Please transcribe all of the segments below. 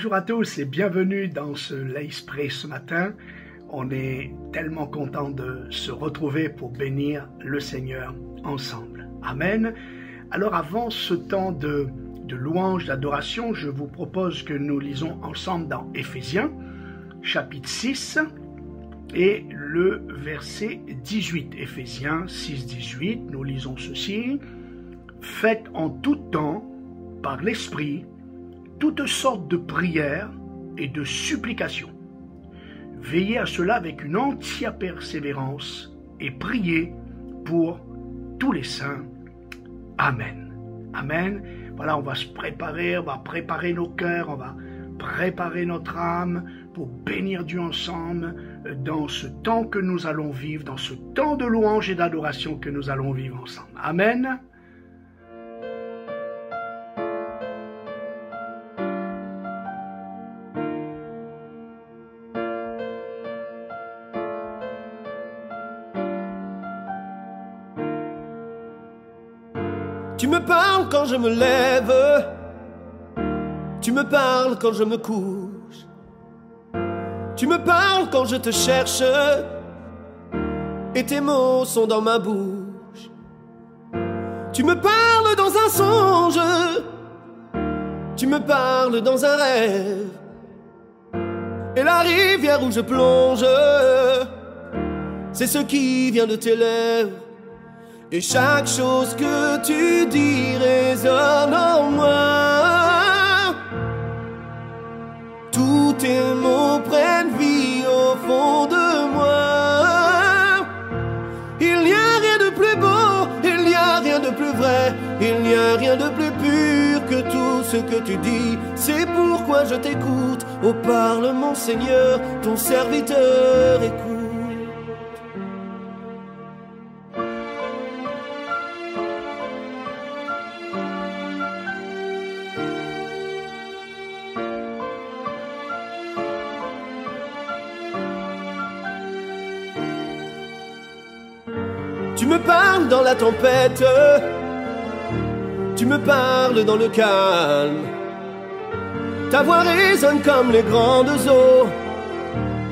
Bonjour à tous et bienvenue dans ce Laïs Pray ce matin. On est tellement content de se retrouver pour bénir le Seigneur ensemble. Amen. Alors avant ce temps de louange, d'adoration, je vous propose que nous lisons ensemble dans Éphésiens, chapitre 6 et le verset 18. Éphésiens 6, 18, nous lisons ceci. « Faites en tout temps, par l'Esprit, toutes sortes de prières et de supplications. Veillez à cela avec une entière persévérance et priez pour tous les saints. Amen. » Amen. Voilà, on va se préparer, on va préparer nos cœurs, on va préparer notre âme pour bénir Dieu ensemble dans ce temps que nous allons vivre, dans ce temps de louange et d'adoration que nous allons vivre ensemble. Amen. Tu me parles quand je me lève, tu me parles quand je me couche, tu me parles quand je te cherche, et tes mots sont dans ma bouche. Tu me parles dans un songe, tu me parles dans un rêve, et la rivière où je plonge, c'est ce qui vient de tes lèvres. Et chaque chose que tu dis résonne en moi. Tous tes mots prennent vie au fond de moi. Il n'y a rien de plus beau, il n'y a rien de plus vrai, il n'y a rien de plus pur que tout ce que tu dis. C'est pourquoi je t'écoute. Oh, parle mon Seigneur, ton serviteur écoute. Tu me parles dans la tempête, tu me parles dans le calme. Ta voix résonne comme les grandes eaux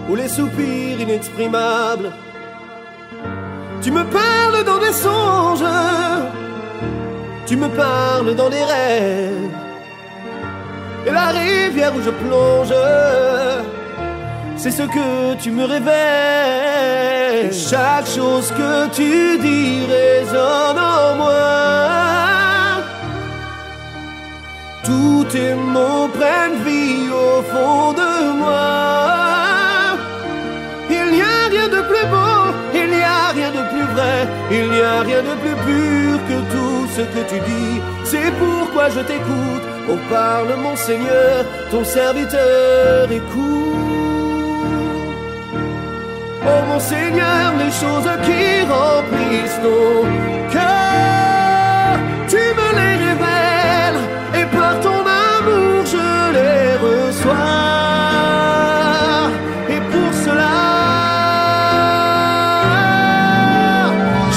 ou les soupirs inexprimables. Tu me parles dans des songes, tu me parles dans des rêves, et la rivière où je plonge, c'est ce que tu me révèles. Et chaque chose que tu dis résonne en moi. Tous tes mots prennent vie au fond de moi. Il n'y a rien de plus beau, il n'y a rien de plus vrai, il n'y a rien de plus pur que tout ce que tu dis. C'est pourquoi je t'écoute. Oh, parle mon Seigneur, ton serviteur écoute. Oh mon Seigneur, les choses qui remplissent nos cœurs, tu me les révèles, et par ton amour je les reçois. Et pour cela,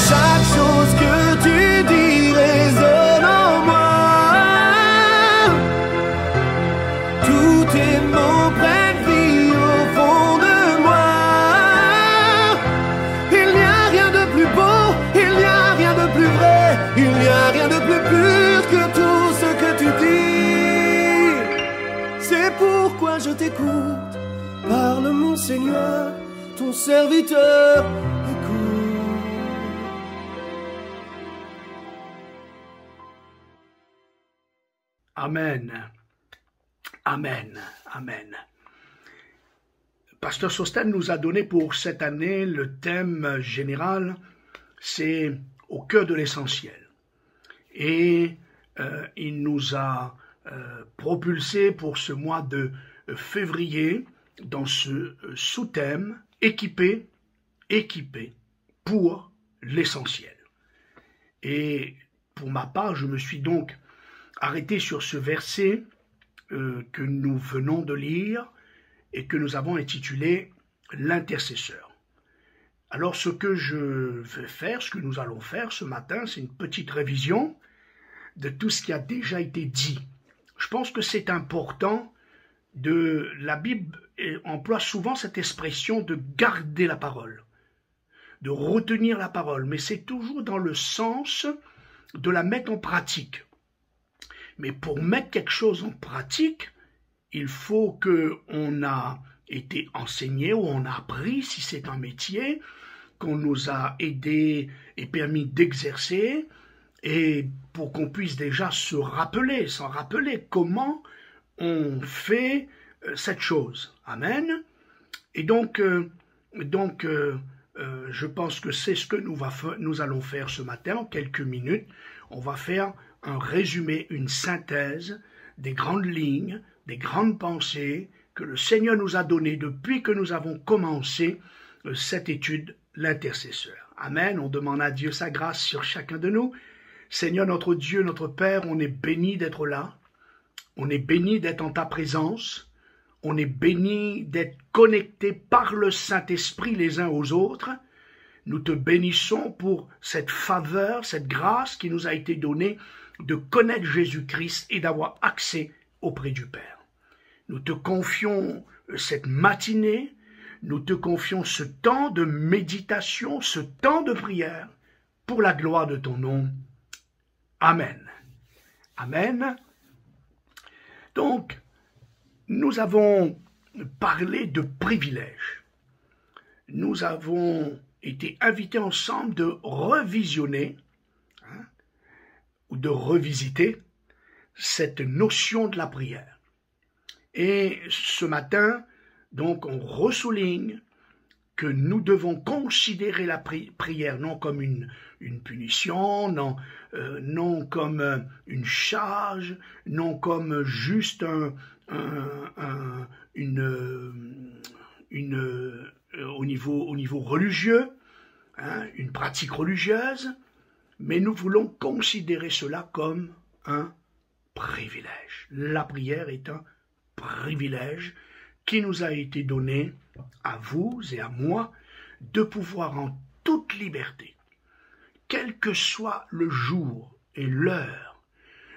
chaque chose que tu dis résonne en moi. Tous tes mots prennent vie au fond de moi. Il n'y a rien de plus pur que tout ce que tu dis. C'est pourquoi je t'écoute. Parle mon Seigneur, ton serviteur écoute. Amen. Amen. Amen. Pasteur Sosten nous a donné pour cette année le thème général, c'est au cœur de l'essentiel. Et il nous a propulsé pour ce mois de février dans ce sous-thème équipé pour l'essentiel. Et pour ma part, je me suis donc arrêté sur ce verset que nous venons de lire et que nous avons intitulé « L'intercesseur ». Alors ce que je vais faire, ce que nous allons faire ce matin, c'est une petite révision de tout ce qui a déjà été dit. Je pense que c'est important la Bible emploie souvent cette expression de garder la parole, de retenir la parole, mais c'est toujours dans le sens de la mettre en pratique. Mais pour mettre quelque chose en pratique, il faut qu'on a été enseigné ou on a appris, si c'est un métier, qu'on nous a aidé et permis d'exercer, et pour qu'on puisse déjà s'en rappeler comment on fait cette chose. Amen. Et donc, je pense que c'est ce que nous allons faire ce matin, en quelques minutes. On va faire un résumé, une synthèse des grandes lignes, des grandes pensées que le Seigneur nous a données depuis que nous avons commencé cette étude, l'intercesseur. Amen. On demande à Dieu sa grâce sur chacun de nous. Seigneur, notre Dieu, notre Père, on est béni d'être là. On est béni d'être en ta présence. On est béni d'être connectés par le Saint-Esprit les uns aux autres. Nous te bénissons pour cette faveur, cette grâce qui nous a été donnée de connaître Jésus-Christ et d'avoir accès auprès du Père. Nous te confions cette matinée, nous te confions ce temps de méditation, ce temps de prière, pour la gloire de ton nom. Amen. Amen. Donc, nous avons parlé de privilèges. Nous avons été invités ensemble de revisionner ou de revisiter cette notion de la prière. Et ce matin, donc, on ressouligne que nous devons considérer la prière non comme une punition, non comme une charge, non comme juste au niveau religieux, une pratique religieuse, mais nous voulons considérer cela comme un privilège. La prière est un privilège qui nous a été donné à vous et à moi de pouvoir en toute liberté, quel que soit le jour et l'heure,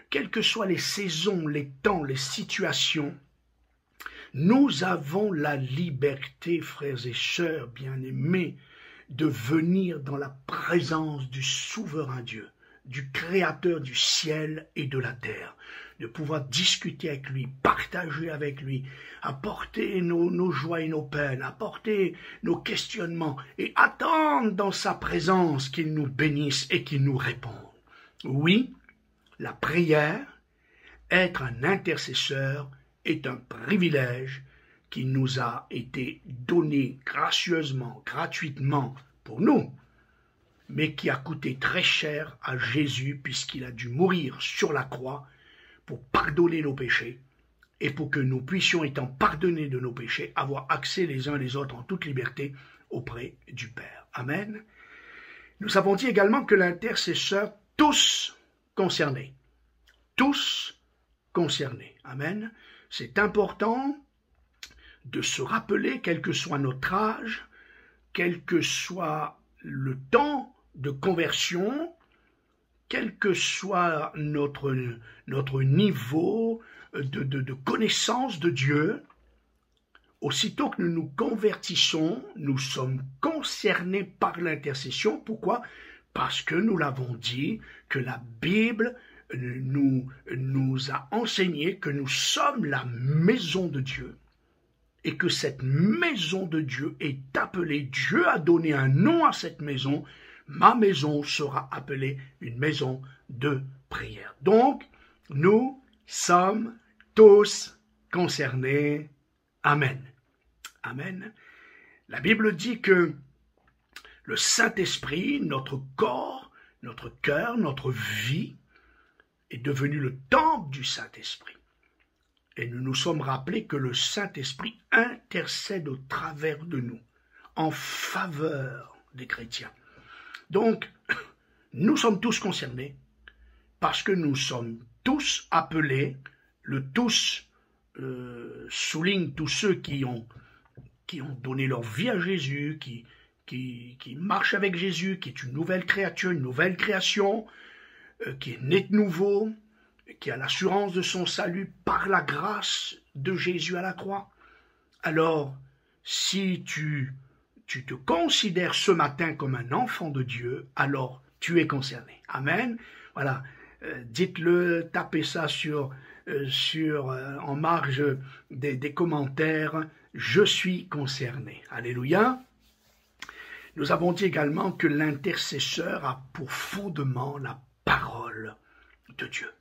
quelles que soient les saisons, les temps, les situations, nous avons la liberté, frères et sœurs bien-aimés, de venir dans la présence du souverain Dieu, du Créateur du ciel et de la terre, de pouvoir discuter avec lui, partager avec lui, apporter nos joies et nos peines, apporter nos questionnements et attendre dans sa présence qu'il nous bénisse et qu'il nous réponde. Oui, la prière, être un intercesseur, est un privilège qui nous a été donné gracieusement, gratuitement pour nous, mais qui a coûté très cher à Jésus puisqu'il a dû mourir sur la croix pour pardonner nos péchés et pour que nous puissions, étant pardonnés de nos péchés, avoir accès les uns les autres en toute liberté auprès du Père. Amen. Nous avons dit également que l'intercesseur, tous concernés. Tous concernés. Amen. C'est important de se rappeler, quel que soit notre âge, quel que soit le temps de conversion, quel que soit notre niveau de connaissance de Dieu, aussitôt que nous nous convertissons, nous sommes concernés par l'intercession. Pourquoi? Parce que nous l'avons dit, que la Bible nous a enseigné que nous sommes la maison de Dieu et que cette maison de Dieu est appelée, Dieu a donné un nom à cette maison, ma maison sera appelée une maison de prière. Donc, nous sommes tous concernés. Amen. Amen. La Bible dit que le Saint-Esprit, notre corps, notre cœur, notre vie, est devenu le temple du Saint-Esprit. Et nous nous sommes rappelés que le Saint-Esprit intercède au travers de nous, en faveur des chrétiens. Donc, nous sommes tous concernés, parce que nous sommes tous appelés, le tous souligne tous ceux qui ont donné leur vie à Jésus, qui marchent avec Jésus, qui est une nouvelle créature, une nouvelle création, qui est né de nouveau, qui a l'assurance de son salut par la grâce de Jésus à la croix. Alors, si tu te considères ce matin comme un enfant de Dieu, alors tu es concerné. Amen. Voilà. Dites-le, tapez ça en marge des commentaires. Je suis concerné. Alléluia. Nous avons dit également que l'intercesseur a pour fondement la parole de Dieu.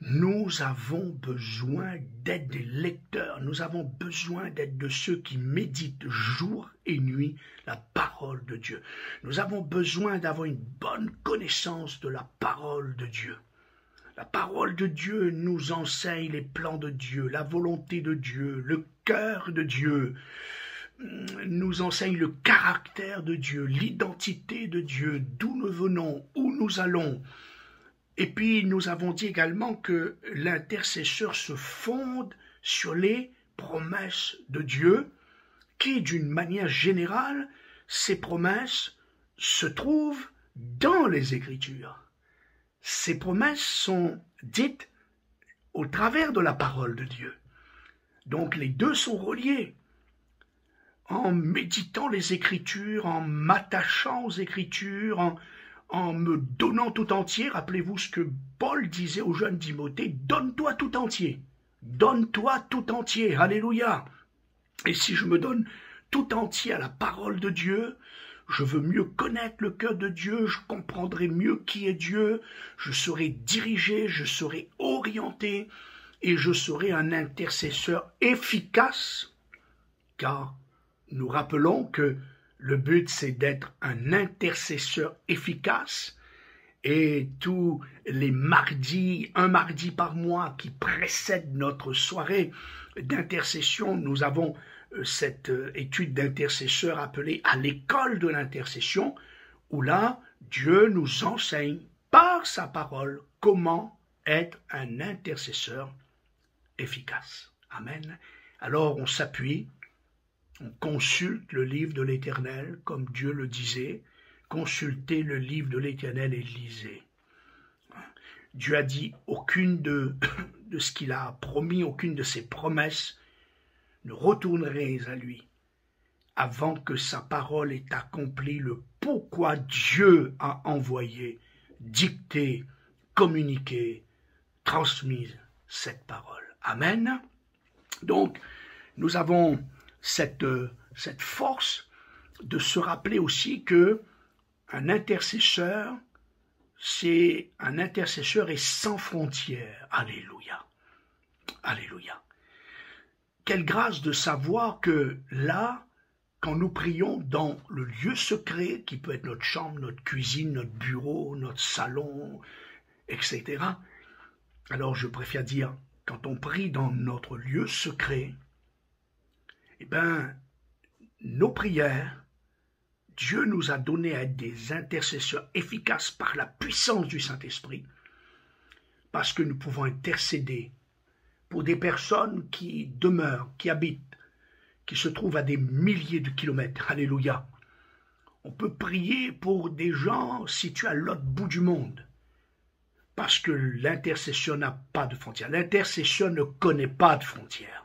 Nous avons besoin d'être des lecteurs, nous avons besoin d'être de ceux qui méditent jour et nuit la parole de Dieu. Nous avons besoin d'avoir une bonne connaissance de la parole de Dieu. La parole de Dieu nous enseigne les plans de Dieu, la volonté de Dieu, le cœur de Dieu, nous enseigne le caractère de Dieu, l'identité de Dieu, d'où nous venons, où nous allons. Et puis, nous avons dit également que l'intercesseur se fonde sur les promesses de Dieu, qui, d'une manière générale, ces promesses se trouvent dans les Écritures. Ces promesses sont dites au travers de la parole de Dieu. Donc, les deux sont reliés. En méditant les Écritures, en m'attachant aux Écritures, en me donnant tout entier, rappelez-vous ce que Paul disait au jeune Timothée, donne-toi tout entier, donne-toi tout entier, alléluia. Et si je me donne tout entier à la parole de Dieu, je veux mieux connaître le cœur de Dieu, je comprendrai mieux qui est Dieu, je serai dirigé, je serai orienté, et je serai un intercesseur efficace, car nous rappelons que le but, c'est d'être un intercesseur efficace. Et tous les mardis, un mardi par mois qui précède notre soirée d'intercession, nous avons cette étude d'intercesseur appelée à l'école de l'intercession, où là, Dieu nous enseigne par sa parole comment être un intercesseur efficace. Amen. Alors, on s'appuie. On consulte le livre de l'Éternel, comme Dieu le disait. Consultez le livre de l'Éternel et lisez. Dieu a dit aucune de ce qu'il a promis, aucune de ses promesses ne retournerait à lui avant que sa parole ait accompli le pourquoi Dieu a envoyé, dicté, communiqué, transmis cette parole. Amen. Donc, nous avons cette force de se rappeler aussi que un intercesseur, c'est un intercesseur est sans frontières. Alléluia. Alléluia. Quelle grâce de savoir que là, quand nous prions dans le lieu secret, qui peut être notre chambre, notre cuisine, notre bureau, notre salon, etc. Alors je préfère dire, quand on prie dans notre lieu secret, eh bien, nos prières, Dieu nous a donné à être des intercesseurs efficaces par la puissance du Saint-Esprit, parce que nous pouvons intercéder pour des personnes qui demeurent, qui habitent, qui se trouvent à des milliers de kilomètres. Alléluia. On peut prier pour des gens situés à l'autre bout du monde, parce que l'intercession n'a pas de frontières. L'intercession ne connaît pas de frontières.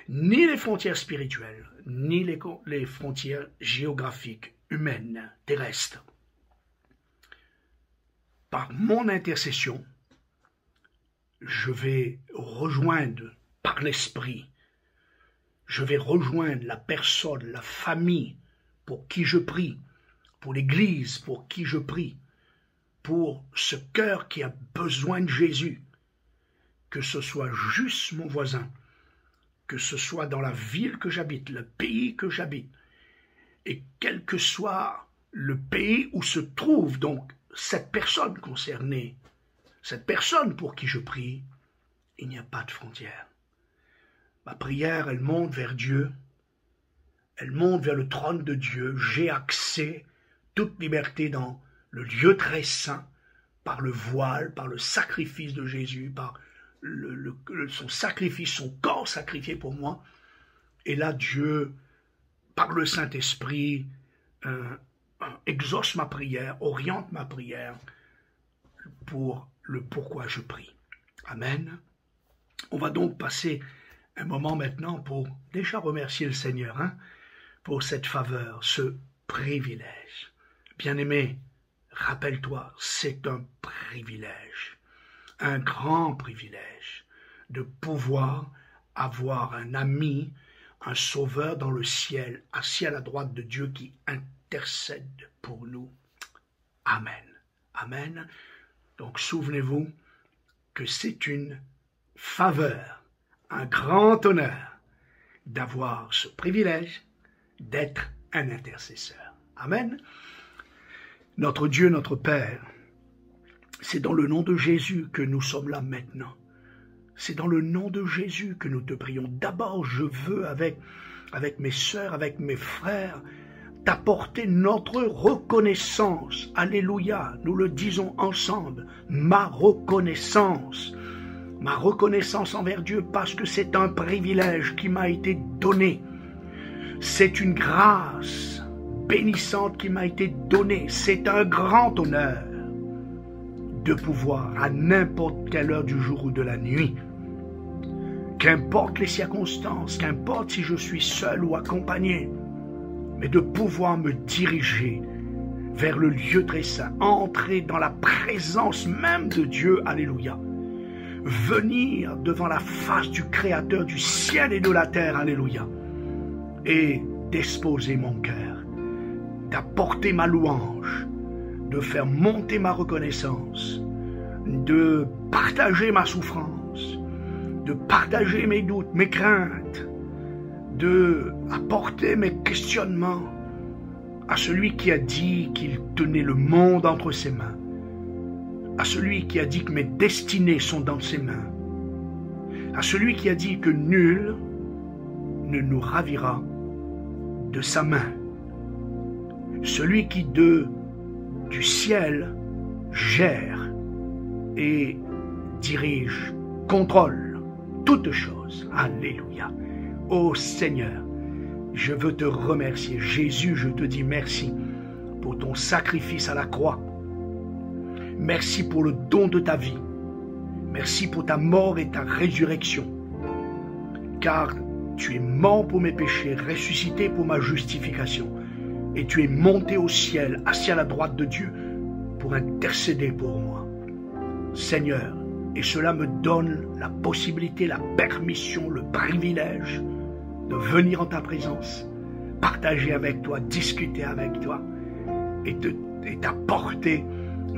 Ni les frontières spirituelles, ni les frontières géographiques, humaines, terrestres. Par mon intercession, je vais rejoindre par l'Esprit, je vais rejoindre la personne, la famille pour qui je prie, pour l'Église pour qui je prie, pour ce cœur qui a besoin de Jésus, que ce soit juste mon voisin, que ce soit dans la ville que j'habite, le pays que j'habite, et quel que soit le pays où se trouve donc cette personne concernée, cette personne pour qui je prie, il n'y a pas de frontière. Ma prière, elle monte vers Dieu, elle monte vers le trône de Dieu, j'ai accès, toute liberté dans le lieu très saint, par le voile, par le sacrifice de Jésus, par son sacrifice, son corps sacrifié pour moi. Et là, Dieu, par le Saint-Esprit, exauce ma prière, oriente ma prière pour le pourquoi je prie. Amen. On va donc passer un moment maintenant pour déjà remercier le Seigneur pour cette faveur, ce privilège. Bien-aimé, rappelle-toi, c'est un privilège, un grand privilège de pouvoir avoir un ami, un sauveur dans le ciel, assis à la droite de Dieu qui intercède pour nous. Amen. Amen. Donc souvenez-vous que c'est une faveur, un grand honneur d'avoir ce privilège d'être un intercesseur. Amen. Notre Dieu, notre Père, c'est dans le nom de Jésus que nous sommes là maintenant. C'est dans le nom de Jésus que nous te prions. D'abord, je veux, avec mes sœurs, avec mes frères, t'apporter notre reconnaissance. Alléluia, nous le disons ensemble. Ma reconnaissance envers Dieu, parce que c'est un privilège qui m'a été donné. C'est une grâce bénissante qui m'a été donnée. C'est un grand honneur de pouvoir, à n'importe quelle heure du jour ou de la nuit, qu'importe les circonstances, qu'importe si je suis seul ou accompagné, mais de pouvoir me diriger vers le lieu très saint, entrer dans la présence même de Dieu, alléluia, venir devant la face du Créateur du ciel et de la terre, alléluia, et d'exposer mon cœur, d'apporter ma louange, de faire monter ma reconnaissance, de partager ma souffrance, de partager mes doutes, mes craintes, de apporter mes questionnements à celui qui a dit qu'il tenait le monde entre ses mains, à celui qui a dit que mes destinées sont dans ses mains, à celui qui a dit que nul ne nous ravira de sa main, celui qui du ciel gère et dirige, contrôle toutes choses. Alléluia. Ô Seigneur, je veux te remercier. Jésus, je te dis merci pour ton sacrifice à la croix. Merci pour le don de ta vie. Merci pour ta mort et ta résurrection. Car tu es mort pour mes péchés, ressuscité pour ma justification. Et tu es monté au ciel, assis à la droite de Dieu, pour intercéder pour moi. Seigneur, et cela me donne la possibilité, la permission, le privilège de venir en ta présence, partager avec toi, discuter avec toi, et t'apporter,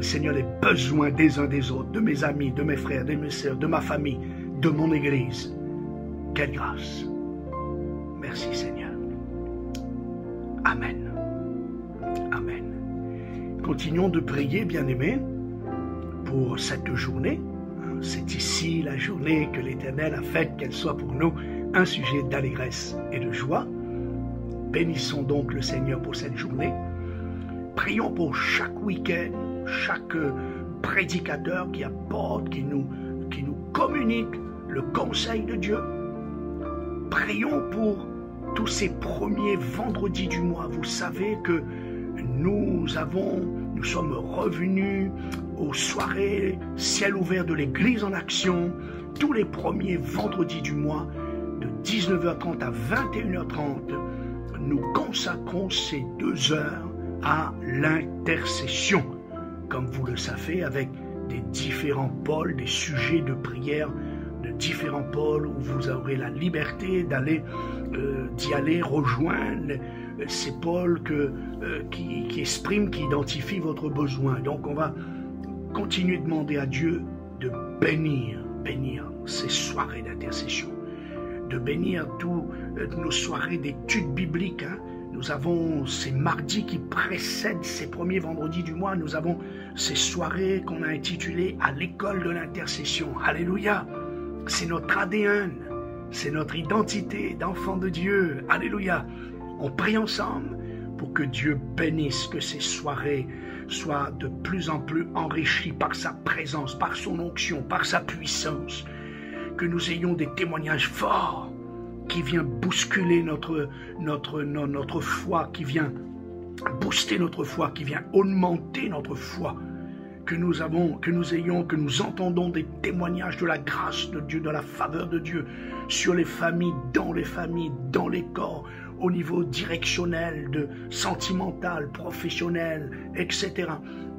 Seigneur, les besoins des uns des autres, de mes amis, de mes frères, de mes sœurs, de ma famille, de mon Église. Quelle grâce. Merci Seigneur. Amen. Amen. Continuons de prier, bien-aimés, pour cette journée. C'est ici la journée que l'Éternel a faite, qu'elle soit pour nous un sujet d'allégresse et de joie. Bénissons donc le Seigneur pour cette journée. Prions pour chaque week-end, chaque prédicateur qui apporte, qui nous communique le conseil de Dieu. Prions pour tous ces premiers vendredis du mois. Vous savez que nous sommes revenus aux soirées ciel ouvert de l'Église en action, tous les premiers vendredis du mois, de 19h30 à 21h30. Nous consacrons ces 2 heures à l'intercession, comme vous le savez, avec des différents pôles, des sujets de prière de différents pôles où vous aurez la liberté d'y aller rejoindre ces pôles qui expriment, qui identifient votre besoin. Donc on va continuer de demander à Dieu de bénir ces soirées d'intercession, de bénir toutes nos soirées d'études bibliques. Nous avons ces mardis qui précèdent ces premiers vendredis du mois. Nous avons ces soirées qu'on a intitulées à l'école de l'intercession. Alléluia. C'est notre ADN, c'est notre identité d'enfant de Dieu. Alléluia. On prie ensemble pour que Dieu bénisse, que ces soirées soient de plus en plus enrichies par sa présence, par son onction, par sa puissance. Que nous ayons des témoignages forts qui viennent bousculer notre foi, qui vient booster notre foi, qui vient augmenter notre foi. que nous entendons des témoignages de la grâce de Dieu, de la faveur de Dieu sur les familles, dans les corps, au niveau directionnel, sentimental, professionnel, etc.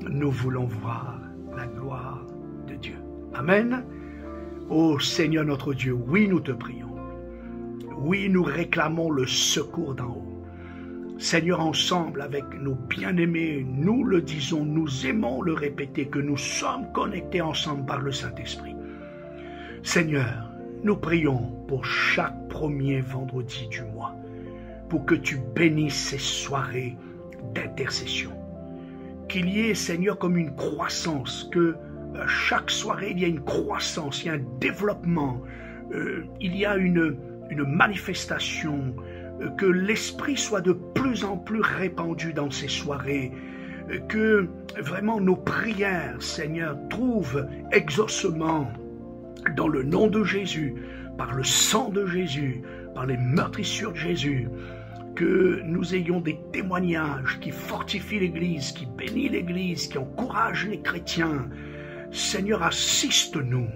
Nous voulons voir la gloire de Dieu. Amen. Ô Seigneur notre Dieu, oui, nous te prions. Oui, nous réclamons le secours d'en haut. Seigneur, ensemble avec nos bien-aimés, nous le disons, nous aimons le répéter, que nous sommes connectés ensemble par le Saint-Esprit. Seigneur, nous prions pour chaque premier vendredi du mois, pour que tu bénisses ces soirées d'intercession. Qu'il y ait, Seigneur, comme une croissance, que chaque soirée, il y a une croissance, il y a un développement, il y a une manifestation, que l'Esprit soit de plus en plus répandu dans ces soirées, que vraiment nos prières, Seigneur, trouvent exaucement dans le nom de Jésus, par le sang de Jésus, par les meurtrissures de Jésus, que nous ayons des témoignages qui fortifient l'Église, qui bénissent l'Église, qui encouragent les chrétiens. Seigneur, assiste-nous,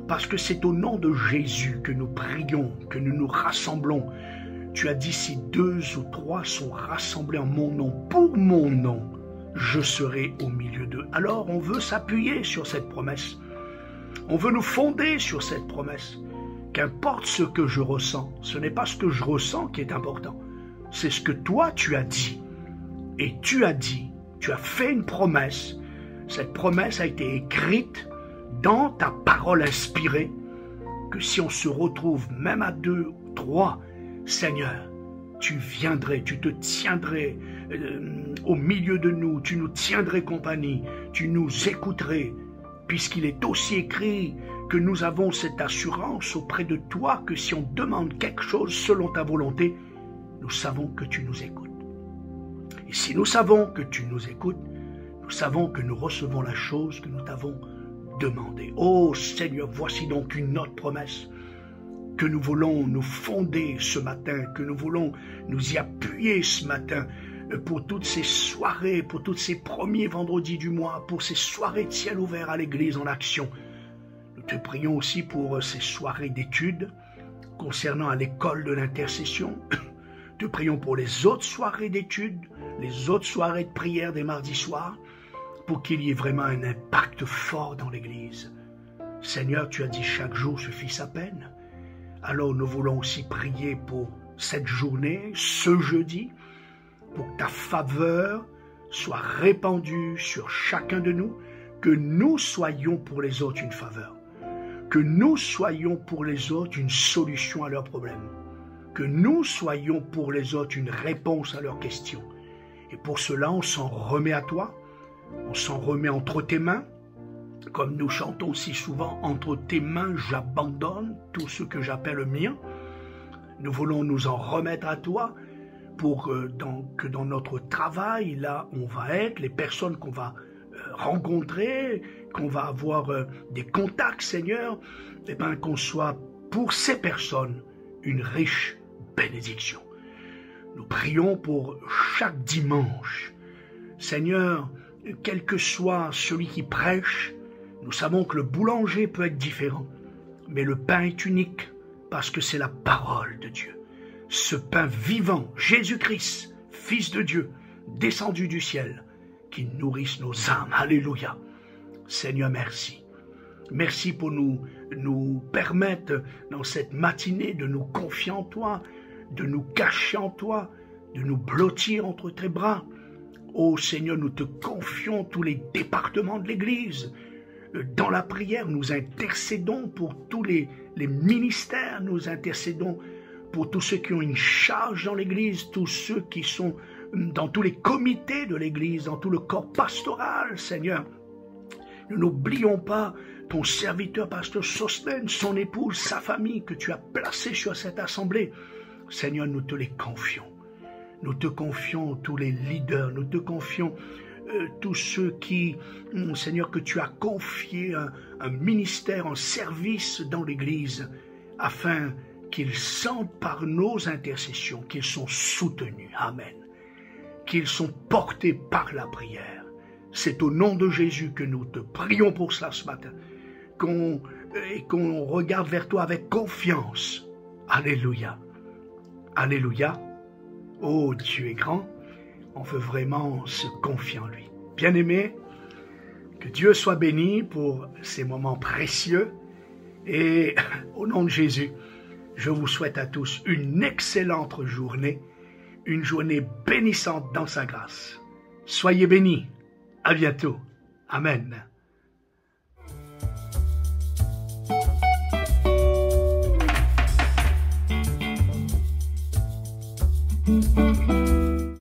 parce que c'est au nom de Jésus que nous prions, que nous nous rassemblons. Tu as dit, si 2 ou 3 sont rassemblés en mon nom, pour mon nom, je serai au milieu d'eux. Alors, on veut s'appuyer sur cette promesse. On veut nous fonder sur cette promesse. Qu'importe ce que je ressens, ce n'est pas ce que je ressens qui est important. C'est ce que toi, tu as dit. Et tu as dit, tu as fait une promesse. Cette promesse a été écrite dans ta parole inspirée, que si on se retrouve même à 2 ou 3, Seigneur, tu viendrais, tu te tiendrais au milieu de nous, tu nous tiendrais compagnie, tu nous écouterais, puisqu'il est aussi écrit que nous avons cette assurance auprès de toi que si on demande quelque chose selon ta volonté, nous savons que tu nous écoutes. Et si nous savons que tu nous écoutes, nous savons que nous recevons la chose que nous t'avons demandée. Oh Seigneur, voici donc une autre promesse que nous voulons nous fonder ce matin, que nous voulons nous y appuyer ce matin pour toutes ces soirées, pour tous ces premiers vendredis du mois, pour ces soirées de ciel ouvert à l'Église en action. Nous te prions aussi pour ces soirées d'études concernant à l'école de l'intercession. Te prions pour les autres soirées d'études, les autres soirées de prière des mardis soirs, pour qu'il y ait vraiment un impact fort dans l'Église. Seigneur, tu as dit chaque jour suffit sa peine. Alors nous voulons aussi prier pour cette journée, ce jeudi, pour que ta faveur soit répandue sur chacun de nous, que nous soyons pour les autres une faveur, que nous soyons pour les autres une solution à leurs problèmes, que nous soyons pour les autres une réponse à leurs questions. Et pour cela, on s'en remet à toi, on s'en remet entre tes mains, comme nous chantons si souvent, entre tes mains j'abandonne tout ce que j'appelle mien. Nous voulons nous en remettre à toi pour que dans notre travail, là on va être, les personnes qu'on va rencontrer, qu'on va avoir des contacts, Seigneur, et bien qu'on soit pour ces personnes une riche bénédiction. Nous prions pour chaque dimanche. Seigneur, quel que soit celui qui prêche, nous savons que le boulanger peut être différent, mais le pain est unique parce que c'est la parole de Dieu. Ce pain vivant, Jésus-Christ, Fils de Dieu, descendu du ciel, qui nourrisse nos âmes. Alléluia. Seigneur, merci. Merci pour nous permettre dans cette matinée de nous confier en toi, de nous cacher en toi, de nous blottir entre tes bras. Ô Seigneur, nous te confions tous les départements de l'Église. Dans la prière, nous intercédons pour tous les ministères, nous intercédons pour tous ceux qui ont une charge dans l'Église, tous ceux qui sont dans tous les comités de l'Église, dans tout le corps pastoral, Seigneur. Nous n'oublions pas ton serviteur, pasteur Sosthène, son épouse, sa famille que tu as placé sur cette assemblée. Seigneur, nous te les confions. Nous te confions tous les leaders, nous te confions tous ceux qui, Seigneur, que tu as confié un ministère en service dans l'Église, afin qu'ils sentent par nos intercessions qu'ils sont soutenus. Amen. Qu'ils sont portés par la prière. C'est au nom de Jésus que nous te prions pour cela ce matin. Qu'on regarde vers toi avec confiance. Alléluia. Alléluia. Oh, Dieu est grand. On veut vraiment se confier en lui. Bien-aimé, que Dieu soit béni pour ces moments précieux. Et au nom de Jésus, je vous souhaite à tous une excellente journée, une journée bénissante dans sa grâce. Soyez bénis. À bientôt. Amen.